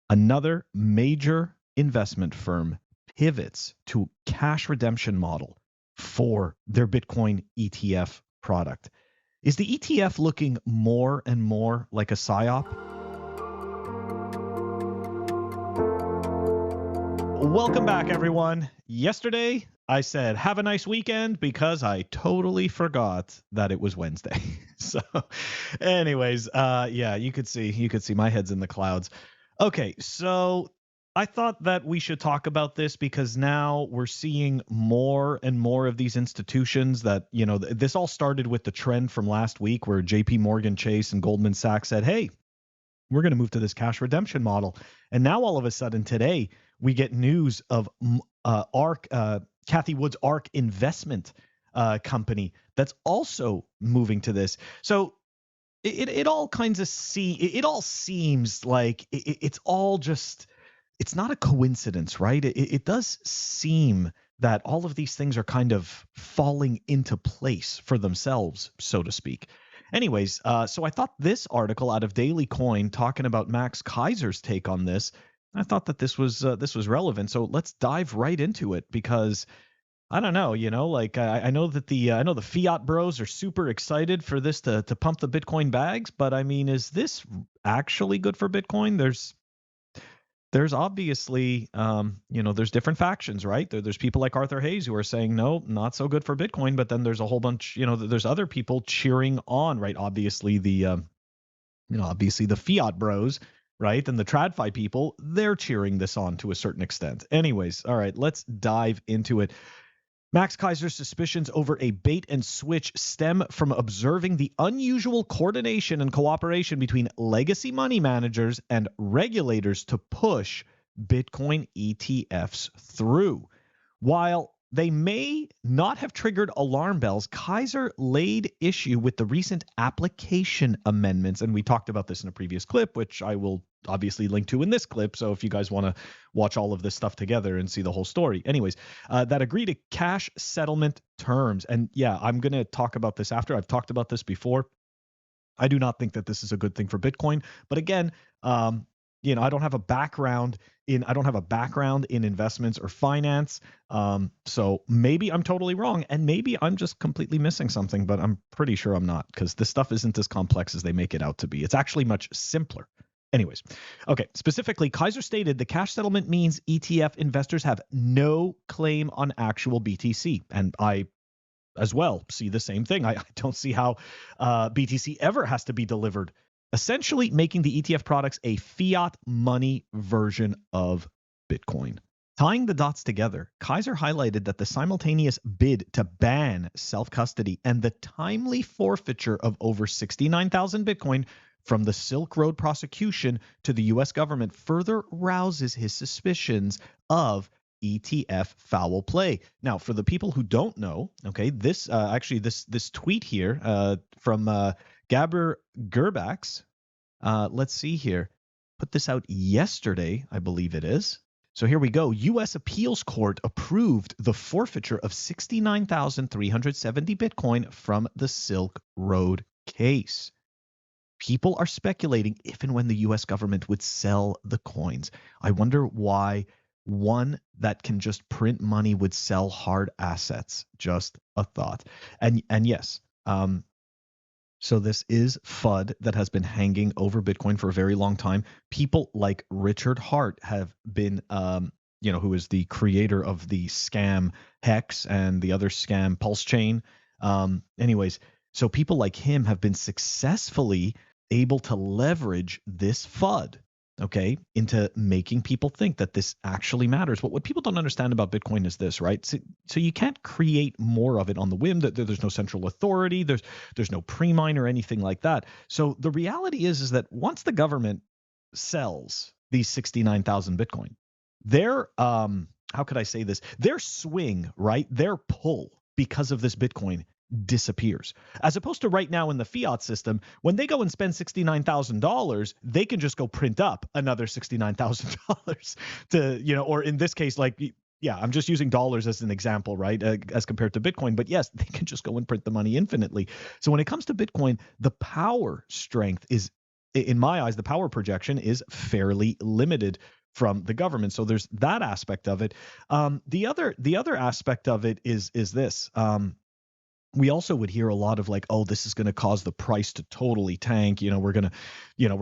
Another major investment firm pivots to cash redemption model for their Bitcoin ETF product. Is the ETF looking more and more like a Psyop? Welcome back, everyone. Yesterday, I said, have a nice weekend because I totally forgot that it was Wednesday. So anyways, yeah, you could see my head's in the clouds. Okay, so I thought that we should talk about this because now we're seeing more and more of these institutions that, this all started with the trend from last week where JP Morgan Chase and Goldman Sachs said, hey, we're going to move to this cash redemption model. And now all of a sudden today, we get news of Kathy Wood's ARK investment company that's also moving to this. So it all kinds of it all seems like it's all just, it's not a coincidence, right? It does seem that all of these things are kind of falling into place for themselves, so to speak. Anyways, so I thought this article out of Daily Coin talking about Max Kaiser's take on this, I thought that this was relevant. So let's dive right into it because I don't know, like I know that I know the fiat bros are super excited for this to pump the Bitcoin bags, but I mean, is this actually good for Bitcoin? There's obviously, there's different factions, right? There's people like Arthur Hayes who are saying, no, not so good for Bitcoin. But then there's a whole bunch, there's other people cheering on, right? Obviously obviously the fiat bros, right? And the TradFi people, they're cheering this on to a certain extent. Anyways, all right, let's dive into it. Max Kaiser's suspicions over a bait and switch stem from observing the unusual coordination and cooperation between legacy money managers and regulators to push Bitcoin ETFs through. While they may not have triggered alarm bells, Kaiser laid issue with the recent application amendments. And we talked about this in a previous clip, which I will obviously link to in this clip. So if you guys want to watch all of this stuff together and see the whole story. Anyways, that agree to cash settlement terms. And yeah, I'm going to talk about this after. I've talked about this before. I do not think that this is a good thing for Bitcoin. But again, I don't have a background in investments or finance. So maybe I'm totally wrong, and maybe I'm just completely missing something, but I'm pretty sure I'm not, because this stuff isn't as complex as they make it out to be. It's actually much simpler. Anyways, okay, specifically, Kaiser stated the cash settlement means ETF investors have no claim on actual BTC. And I as well see the same thing. I don't see how BTC ever has to be delivered, essentially making the ETF products a fiat money version of Bitcoin. Tying the dots together, Kaiser highlighted that the simultaneous bid to ban self-custody and the timely forfeiture of over 69,000 Bitcoin from the Silk Road prosecution to the U.S. government further rouses his suspicions of ETF foul play. Now, for the people who don't know, okay, this tweet here from Gabor Gerbax, let's see here, put this out yesterday, I believe it is. So here we go. U.S. Appeals Court approved the forfeiture of 69,370 Bitcoin from the Silk Road case. People are speculating if and when the U.S. government would sell the coins. I wonder why one that can just print money would sell hard assets. Just a thought. And yes, so this is FUD that has been hanging over Bitcoin for a very long time. People like Richard Hart have been, who is the creator of the scam Hex and the other scam Pulse Chain. Anyways, so people like him have been successfully able to leverage this FUD, okay, into making people think that this actually matters. But what people don't understand about Bitcoin is this, right? So you can't create more of it on the whim. That there's no central authority. There's no pre-mine or anything like that. So the reality is that once the government sells these 69,000 Bitcoin, their how could I say this? Their swing, right? Their pull because of this Bitcoin disappears. As opposed to right now in the fiat system, when they go and spend $69,000, they can just go print up another $69,000 to, or in this case, like, yeah, I'm just using dollars as an example, right? As compared to Bitcoin. But yes, they can just go and print the money infinitely. So when it comes to Bitcoin, the power strength is in my eyes, the power projection is fairly limited from the government. So there's that aspect of it. The other aspect of it is this. We also would hear a lot of like, oh, this is going to cause the price to totally tank. We're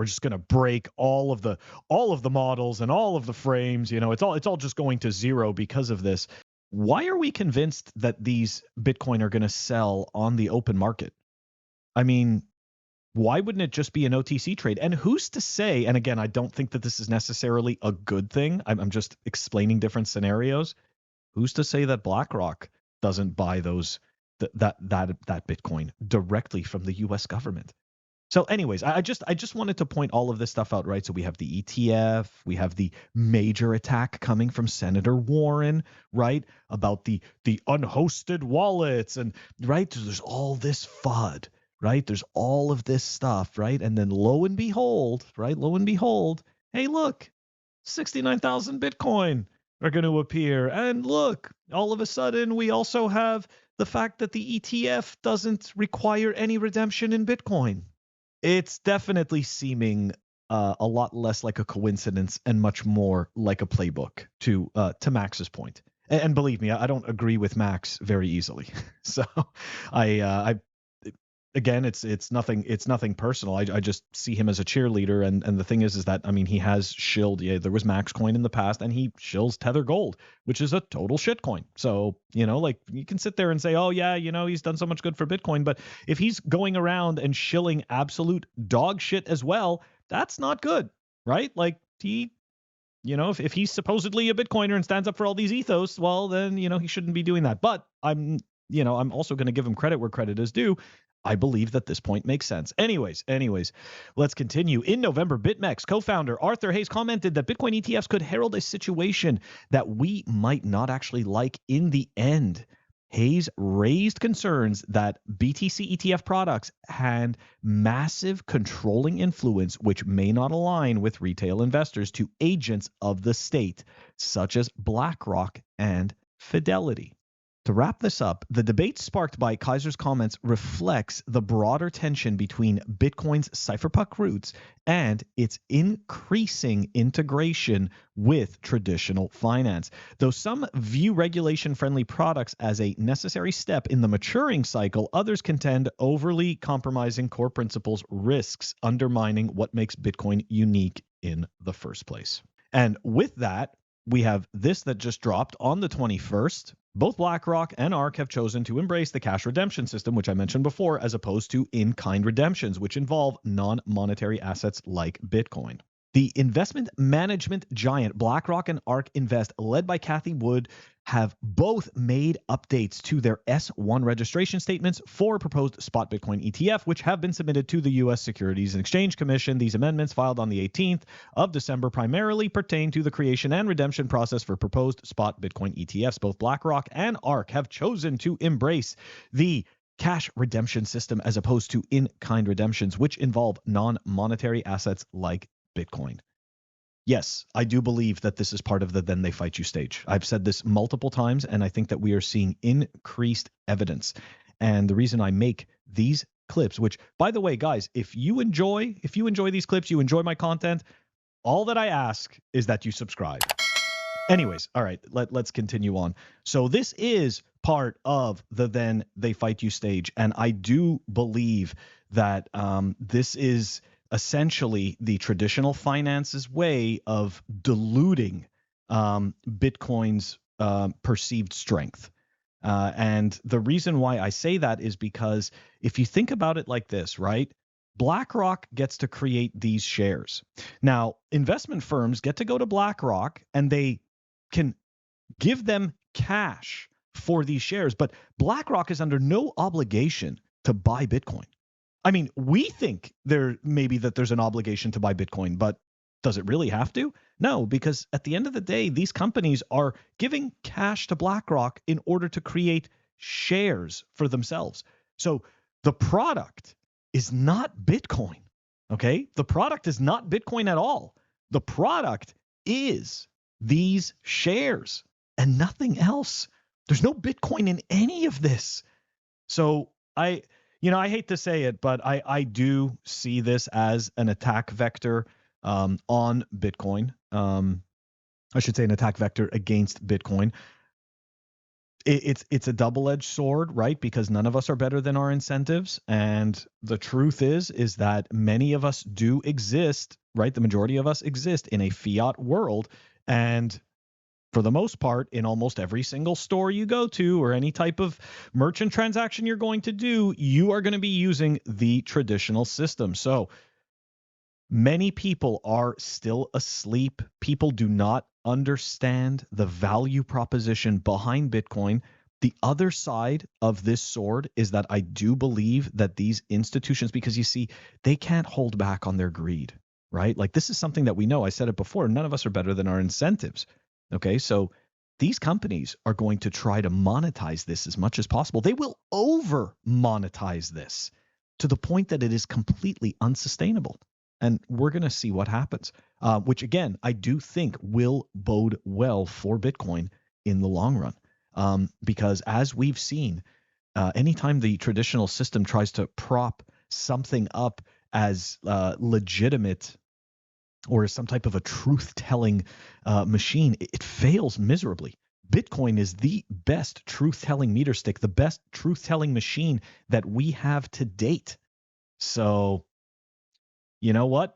just going to break all of the models and all of the frames. It's all just going to zero because of this. Why are we convinced that these Bitcoin are going to sell on the open market? I mean, why wouldn't it just be an OTC trade? And who's to say, and again, I don't think that this is necessarily a good thing. I'm just explaining different scenarios. Who's to say that BlackRock doesn't buy that Bitcoin directly from the US government? So anyways, I just wanted to point all of this stuff out, right? So we have the ETF, we have the major attack coming from Senator Warren, right? About the unhosted wallets, and right, there's all this FUD, right? There's all of this stuff, right? And then lo and behold, hey, look, 69,000 Bitcoin are going to appear. And look, all of a sudden, we also have the fact that the ETF doesn't require any redemption in Bitcoin. It's definitely seeming a lot less like a coincidence and much more like a playbook, to Max's point. And believe me, I don't agree with Max very easily. So I again, it's nothing personal. I just see him as a cheerleader, and the thing is that, I mean, he has shilled. Yeah, there was Max Coin in the past, and he shills Tether Gold, which is a total shitcoin. So like, you can sit there and say, oh yeah, he's done so much good for Bitcoin, but if he's going around and shilling absolute dog shit as well, that's not good, right? Like, he, if he's supposedly a Bitcoiner and stands up for all these ethos, well, then he shouldn't be doing that. But I'm also going to give him credit where credit is due. I believe that this point makes sense. Anyways, let's continue. In November, BitMEX co-founder Arthur Hayes commented that Bitcoin ETFs could herald a situation that we might not actually like in the end. Hayes raised concerns that BTC ETF products had massive controlling influence, which may not align with retail investors to agents of the state, such as BlackRock and Fidelity. To wrap this up, the debate sparked by Kaiser's comments reflects the broader tension between Bitcoin's cypherpunk roots and its increasing integration with traditional finance. Though some view regulation-friendly products as a necessary step in the maturing cycle, others contend overly compromising core principles risks undermining what makes Bitcoin unique in the first place. And with that, we have this that just dropped on the 21st. Both BlackRock and ARK have chosen to embrace the cash redemption system, which I mentioned before, as opposed to in-kind redemptions, which involve non-monetary assets like Bitcoin. The investment management giant BlackRock and ARK Invest, led by Cathie Wood, have both made updates to their S-1 registration statements for proposed spot Bitcoin ETF, which have been submitted to the U.S. Securities and Exchange Commission. These amendments, filed on the 18th of December, primarily pertain to the creation and redemption process for proposed spot Bitcoin ETFs. Both BlackRock and ARK have chosen to embrace the cash redemption system as opposed to in-kind redemptions, which involve non-monetary assets like Bitcoin. Yes, I do believe that this is part of the then they fight you stage. I've said this multiple times, and I think that we are seeing increased evidence. And the reason I make these clips, which, by the way, guys, if you enjoy these clips, you enjoy my content, all that I ask is that you subscribe. Anyways, all right, let's continue on. So this is part of the then they fight you stage, and I do believe that this is essentially the traditional finance's way of diluting Bitcoin's perceived strength. And the reason why I say that is because if you think about it like this, right? BlackRock gets to create these shares. Now, investment firms get to go to BlackRock and they can give them cash for these shares, but BlackRock is under no obligation to buy Bitcoin. I mean, we think there's an obligation to buy Bitcoin, but does it really have to? No, because at the end of the day, these companies are giving cash to BlackRock in order to create shares for themselves. So the product is not Bitcoin, okay? The product is not Bitcoin at all. The product is these shares and nothing else. There's no Bitcoin in any of this. So I hate to say it, but I do see this as an attack vector on Bitcoin. I should say an attack vector against Bitcoin. It's a double-edged sword, right? Because none of us are better than our incentives. And the truth is that many of us do exist, right? The majority of us exist in a fiat world. And for the most part, in almost every single store you go to or any type of merchant transaction you're going to do, you are going to be using the traditional system. So many people are still asleep. People do not understand the value proposition behind Bitcoin. The other side of this sword is that I do believe that these institutions, because you see, they can't hold back on their greed, right? Like this is something that we know. I said it before, none of us are better than our incentives. Okay, so these companies are going to try to monetize this as much as possible. They will over monetize this to the point that it is completely unsustainable. And we're going to see what happens, which again, I do think will bode well for Bitcoin in the long run. Because as we've seen, anytime the traditional system tries to prop something up as legitimate or some type of a truth-telling machine, it fails miserably. Bitcoin is the best truth-telling meter stick, the best truth-telling machine that we have to date. So you know what?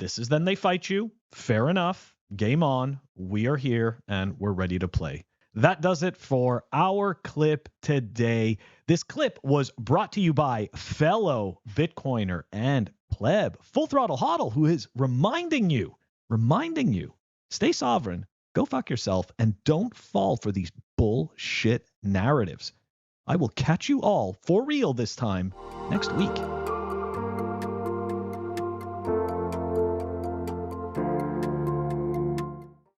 This is then they fight you. Fair enough. Game on. We are here and we're ready to play. That does it for our clip today. This clip was brought to you by fellow Bitcoiner and pleb, Full Throttle Hodl, who is reminding you, stay sovereign, go fuck yourself, and don't fall for these bullshit narratives. I will catch you all for real this time next week.